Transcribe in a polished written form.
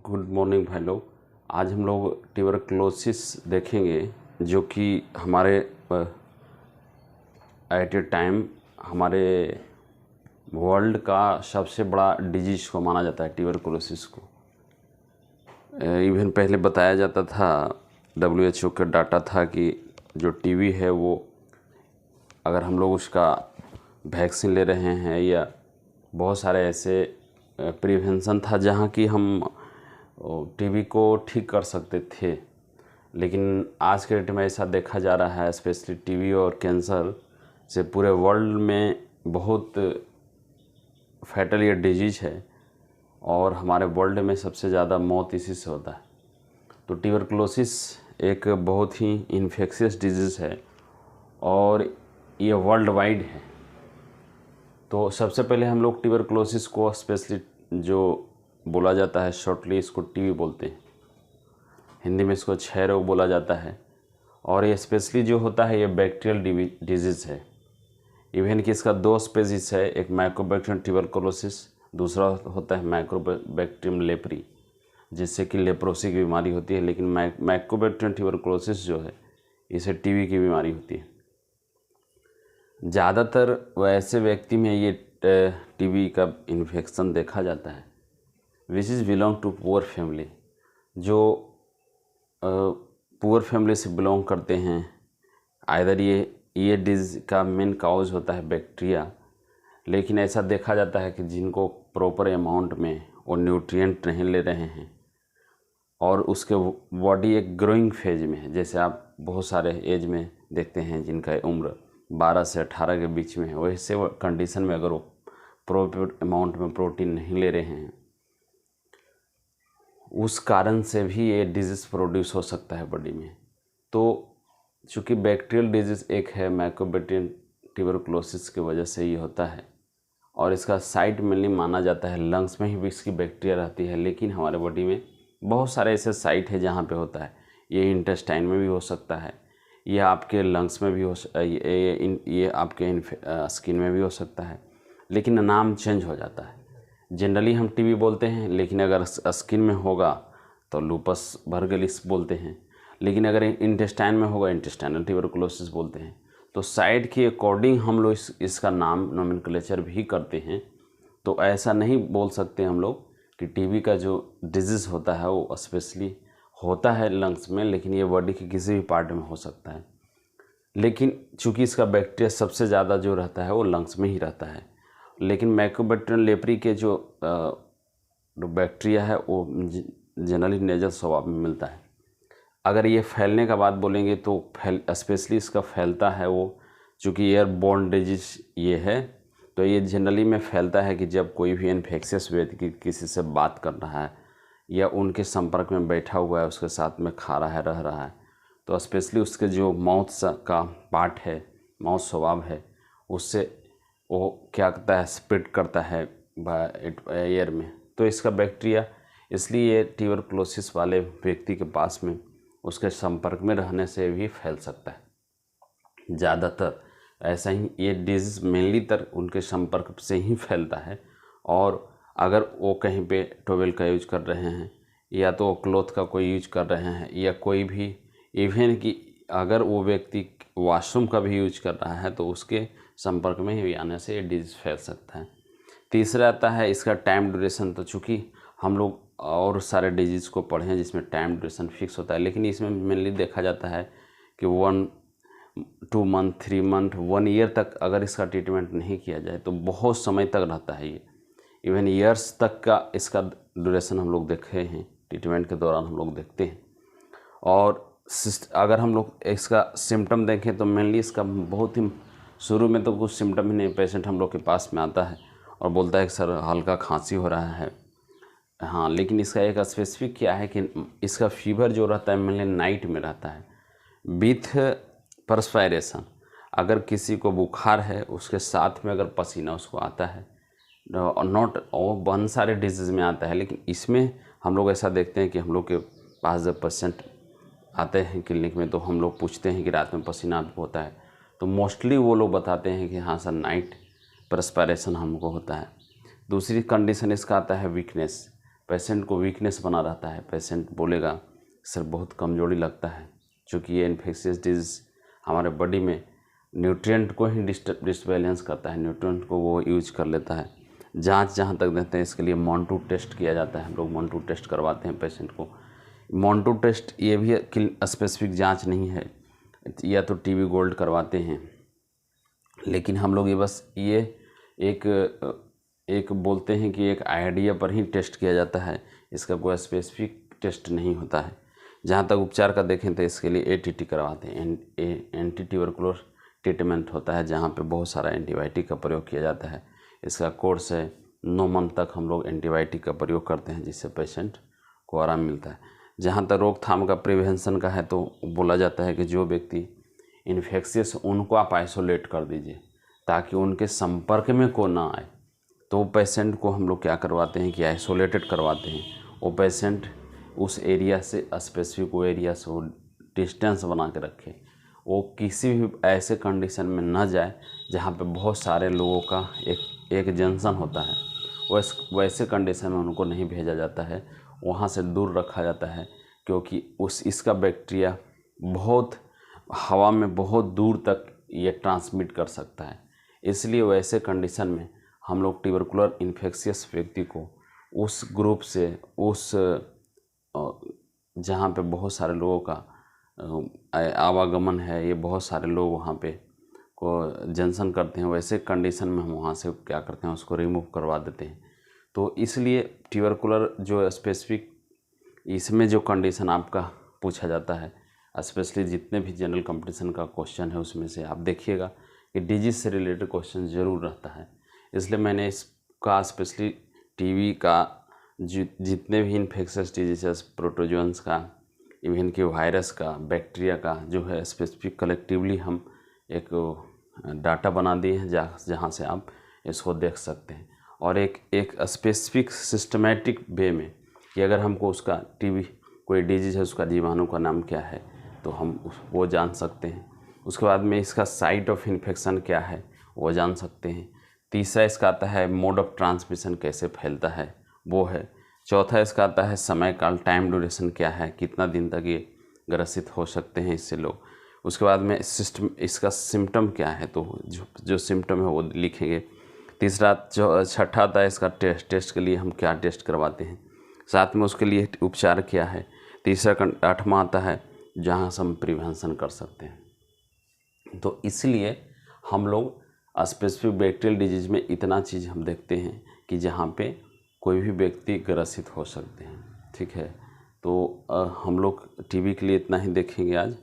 Good morning भाई लोग। आज हम लोग ट्यूबरक्लोसिस देखेंगे जो कि हमारे एट ए टाइम हमारे वर्ल्ड का सबसे बड़ा डिजीज़ को माना जाता है ट्यूबरक्लोसिस को। इवन पहले बताया जाता था, WHO का डाटा था कि जो टीबी है वो अगर हम लोग उसका वैक्सीन ले रहे हैं या बहुत सारे ऐसे प्रिवेंशन था जहाँ की हम टीबी को ठीक कर सकते थे। लेकिन आज के डेट में ऐसा देखा जा रहा है, स्पेशली टीबी और कैंसर से पूरे वर्ल्ड में बहुत फैटल ये डिजीज़ है और हमारे वर्ल्ड में सबसे ज़्यादा मौत इसी से होता है। तो ट्यूबरक्लोसिस एक बहुत ही इन्फेक्शियस डिजीज़ है और ये वर्ल्ड वाइड है। तो सबसे पहले हम लोग ट्यूबरक्लोसिस को स्पेशली जो बोला जाता है शॉर्टली इसको टीबी बोलते हैं, हिंदी में इसको क्षय रोग बोला जाता है। और ये स्पेशली जो होता है ये बैक्टीरियल डिजीज़ है। इवन कि इसका दो स्पेसीज है, एक माइकोबैक्टीरियम ट्यूबरक्लोसिस, दूसरा होता है माइकोबैक्टीरियम लेप्री जिससे कि लेप्रोसी की बीमारी होती है। लेकिन माइकोबैक्टीरियम ट्यूबरक्लोसिस जो है इसे टीबी की बीमारी होती है। ज़्यादातर वैसे व्यक्ति में ये टीबी का इन्फेक्शन देखा जाता है which is belong to poor family, जो पुअर फैमिली से बिलोंग करते हैं। आइदर ये डिजीज़ का मेन काउज होता है बैक्टीरिया, लेकिन ऐसा देखा जाता है कि जिनको प्रॉपर अमाउंट में वो न्यूट्रिएंट नहीं ले रहे हैं और उसके बॉडी एक ग्रोइंग फेज में है। जैसे आप बहुत सारे एज में देखते हैं जिनका उम्र 12 से 18 के बीच में है, वैसे कंडीशन में अगर वो प्रॉपर अमाउंट में प्रोटीन नहीं ले रहे हैं उस कारण से भी ये डिजीज़ प्रोड्यूस हो सकता है बॉडी में। तो चूँकि बैक्टीरियल डिजीज़ एक है, माइकोबैक्टीरियम ट्यूबरक्लोसिस की वजह से ये होता है और इसका साइट मेनली माना जाता है लंग्स में ही भी इसकी बैक्टीरिया रहती है। लेकिन हमारे बॉडी में बहुत सारे ऐसे साइट है जहाँ पे होता है। ये इंटेस्टाइन में भी हो सकता है, ये आपके लंग्स में भी ये आपके स्किन में भी हो सकता है, लेकिन नाम चेंज हो जाता है। जनरली हम टीबी बोलते हैं, लेकिन अगर स्किन में होगा तो लूपस वर्गलिस बोलते हैं, लेकिन अगर इंटेस्टाइन में होगा इंटेस्टाइनल ट्यूबरक्लोसिस बोलते हैं। तो साइट के अकॉर्डिंग हम लोग इसका नाम नोमेनक्लेचर भी करते हैं। तो ऐसा नहीं बोल सकते हम लोग कि टीबी का जो डिजीज़ होता है वो स्पेशली होता है लंग्स में, लेकिन ये बॉडी के किसी भी पार्ट में हो सकता है। लेकिन चूँकि इसका बैक्टीरिया सबसे ज़्यादा जो रहता है वो लंग्स में ही रहता है। लेकिन माइकोबैक्टीरियम लेप्री के जो बैक्टीरिया है वो जनरली नेजल स्वभाव में मिलता है। अगर ये फैलने का बात बोलेंगे तो स्पेशली इसका फैलता है वो, चूँकि एयरबोर्न डिजीज ये है तो ये जनरली में फैलता है कि जब कोई भी इन्फेक्शियस व्यक्ति किसी से बात कर रहा है या उनके संपर्क में बैठा हुआ है, उसके साथ में खा रहा है, रह रहा है, तो स्पेशली उसके जो माउथ का पार्ट है, माउथ स्वभाव है, उससे वो क्या करता है स्प्रेड करता है एयर में। तो इसका बैक्टीरिया इसलिए ये ट्यूबरक्लोसिस वाले व्यक्ति के पास में उसके संपर्क में रहने से भी फैल सकता है। ज़्यादातर ऐसा ही ये डिजीज़ मेनली उनके संपर्क से ही फैलता है। और अगर वो कहीं पे टॉवेल का यूज कर रहे हैं या तो क्लॉथ का कोई यूज कर रहे हैं या कोई भी इवन कि अगर वो व्यक्ति वॉशरूम का भी यूज कर रहा है तो उसके संपर्क में ही आने से ये डिजीज़ फैल सकता है। तीसरा आता है इसका टाइम ड्यूरेशन। तो चूँकि हम लोग और सारे डिजीज़ को पढ़े हैं जिसमें टाइम ड्यूरेशन फिक्स होता है, लेकिन इसमें मेनली देखा जाता है कि 1-2 मंथ, 3 मंथ, 1 ईयर तक अगर इसका ट्रीटमेंट नहीं किया जाए तो बहुत समय तक रहता है। ये इवन ईयर्स तक का इसका ड्यूरेशन हम लोग देखे हैं, ट्रीटमेंट के दौरान हम लोग देखते हैं। और अगर हम लोग इसका सिम्टम देखें तो मेनली इसका बहुत ही शुरू में तो कुछ सिम्टम ही नहीं, पेशेंट हम लोग के पास में आता है और बोलता है कि सर हल्का खांसी हो रहा है। हाँ, लेकिन इसका एक स्पेसिफिक क्या है कि इसका फीवर जो रहता है मेनली नाइट में रहता है विथ परस्पायरेशन। अगर किसी को बुखार है उसके साथ में अगर पसीना उसको आता है, नॉट बहुत सारे डिजीज़ में आता है, लेकिन इसमें हम लोग ऐसा देखते हैं कि हम लोग के पास जब पेशेंट आते हैं क्लिनिक में तो हम लोग पूछते हैं कि रात में पसीना आपको होता है, तो मोस्टली वो लोग बताते हैं कि हाँ सर नाइट परस्पायरेशन हमको होता है। दूसरी कंडीशन इसका आता है वीकनेस। पेशेंट को वीकनेस बना रहता है। पेशेंट बोलेगा सर बहुत कमजोरी लगता है, क्योंकि ये इन्फेक्शियस डिजीज़ हमारे बॉडी में न्यूट्रिएंट को ही डिसबैलेंस करता है, न्यूट्रिएंट को वो यूज कर लेता है। जांच जहाँ तक देते हैं इसके लिए मॉन्टू टेस्ट किया जाता है, हम लोग मॉन्टू टेस्ट करवाते हैं पेशेंट को। मॉन्टू टेस्ट ये भी स्पेसिफिक जांच नहीं है, या तो टीबी गोल्ड करवाते हैं, लेकिन हम लोग ये बस ये एक बोलते हैं कि एक आइडिया पर ही टेस्ट किया जाता है, इसका कोई स्पेसिफिक टेस्ट नहीं होता है। जहाँ तक उपचार का देखें तो इसके लिए एटीटी करवाते हैं, एंटी ट्यूबरकुलोस ट्रीटमेंट होता है, जहाँ पे बहुत सारा एंटीबायोटिक का प्रयोग किया जाता है। इसका कोर्स है 9 मंथ तक हम लोग एंटीबायोटिक का प्रयोग करते हैं, जिससे पेशेंट को आराम मिलता है। जहाँ तक रोकथाम का प्रिवेंशन का है तो बोला जाता है कि जो व्यक्ति इन्फेक्शियस उनको आप आइसोलेट कर दीजिए ताकि उनके संपर्क में को ना आए। तो पेशेंट को हम लोग क्या करवाते हैं कि आइसोलेटेड करवाते हैं। वो पेशेंट उस एरिया से स्पेसिफिक वो एरिया से वो डिस्टेंस बना के रखे, वो किसी भी ऐसे कंडीशन में न जाए जहाँ पे बहुत सारे लोगों का एक जंक्शन होता है। वैसे कंडीशन में उनको नहीं भेजा जाता है, वहाँ से दूर रखा जाता है, क्योंकि इसका बैक्टीरिया बहुत हवा में बहुत दूर तक ये ट्रांसमिट कर सकता है। इसलिए वैसे कंडीशन में हम लोग ट्यूबरकुलर इन्फेक्शियस व्यक्ति को उस ग्रुप से उस जहाँ पे बहुत सारे लोगों का आवागमन है, ये बहुत सारे लोग वहाँ पे को जंक्शन करते हैं, वैसे कंडीशन में हम वहाँ से क्या करते हैं उसको रिमूव करवा देते हैं। तो इसलिए ट्यूबरकुलर जो स्पेसिफिक इसमें जो कंडीशन आपका पूछा जाता है, स्पेशली जितने भी जनरल कंपटीशन का क्वेश्चन है उसमें से आप देखिएगा कि डिजीज से रिलेटेड क्वेश्चन ज़रूर रहता है। इसलिए मैंने इसका स्पेशली टीबी का जितने भी इन्फेक्शियस डिजीज़, प्रोटोजोन्स का, इवन कि वायरस का, बैक्टीरिया का जो है स्पेसिफिक कलेक्टिवली हम एक डाटा बना दिए हैं जहाँ से आप इसको देख सकते हैं, और एक स्पेसिफिक सिस्टमेटिक वे में कि अगर हमको उसका टीबी कोई डिजीज़ है उसका जीवाणु का नाम क्या है तो हम वो जान सकते हैं। उसके बाद में इसका साइट ऑफ इन्फेक्शन क्या है वो जान सकते हैं। तीसरा इसका आता है मोड ऑफ ट्रांसमिशन, कैसे फैलता है वो है। चौथा इसका आता है समय काल, टाइम ड्यूरेशन क्या है, कितना दिन तक ये ग्रसित हो सकते हैं इससे लोग। उसके बाद में इसका सिम्टम क्या है, तो जो सिम्टम है वो लिखेंगे। तीसरा छठा आता है इसका टेस्ट के लिए हम क्या टेस्ट करवाते हैं, साथ में उसके लिए उपचार क्या है। तीसरा 8वां आता है जहाँ से हम प्रिवेंशन कर सकते हैं। तो इसलिए हम लोग स्पेसिफिक बैक्टीरियल डिजीज़ में इतना चीज़ हम देखते हैं कि जहाँ पे कोई भी व्यक्ति ग्रसित हो सकते हैं। ठीक है, तो हम लोग टीबी के लिए इतना ही देखेंगे आज।